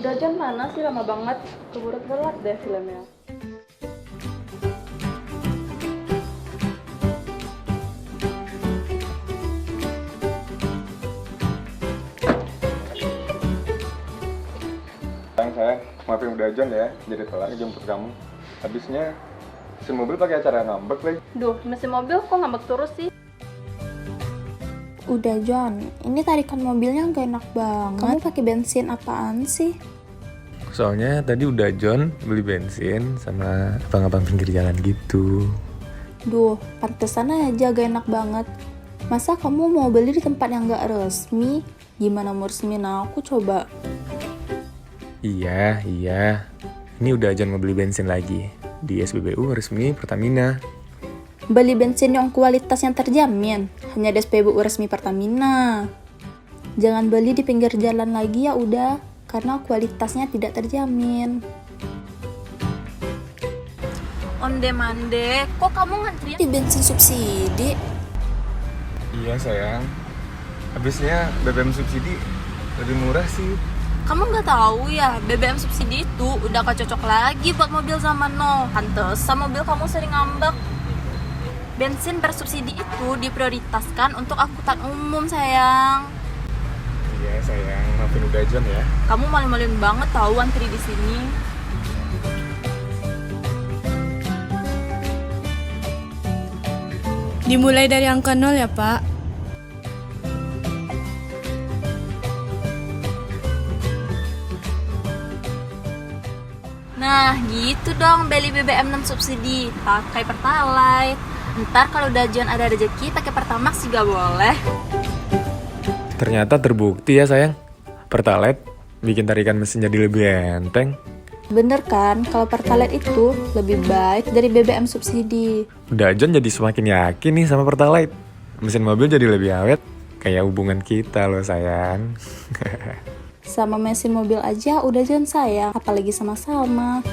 Udah jam mana sih, lama banget. Keburu telat deh filmnya. Sayang, maafin udah John ya, jadi telat jemput kamu. Habisnya mesin mobil pakai acara ngambek lagi. Duh, mesin mobil kok ngambek terus sih? Udah John, ini tarikan mobilnya gak enak banget. Kamu pakai bensin apaan sih? Soalnya tadi udah John beli bensin sama abang-abang pinggir jalan gitu. Duh, pantesan aja gak enak banget. Masa kamu mau beli di tempat yang gak resmi? Gimana mau resmiin aku coba? Iya. Ini udah John mau beli bensin lagi di SPBU resmi Pertamina. Beli bensin yang kualitas yang terjamin, hanya di SPBU resmi Pertamina. Jangan beli di pinggir jalan lagi ya udah, karena kualitasnya tidak terjamin. Onde-mande, kok kamu ngantri Di bensin subsidi? Iya sayang, habisnya BBM subsidi lebih murah sih. Kamu nggak tahu ya, BBM subsidi itu udah gak cocok lagi buat mobil zaman now. Pantesan mobil kamu sering ngambek. Bensin bersubsidi itu diprioritaskan untuk angkutan umum, sayang. Iya sayang, maafin udah John ya. Kamu malu-maluin banget tahu antri di sini. Dimulai dari angka 0 ya, Pak. Nah, gitu dong beli BBM non subsidi, pakai Pertalite. Ntar kalau udah John ada rezeki pakai Pertamax juga boleh. Ternyata terbukti ya sayang, Pertalite bikin tarikan mesin jadi lebih enteng. Bener kan, kalau Pertalite itu lebih baik dari BBM subsidi. Udah John jadi semakin yakin nih sama Pertalite. Mesin mobil jadi lebih awet, kayak hubungan kita loh sayang. Sama mesin mobil aja udah John sayang, apalagi sama-sama.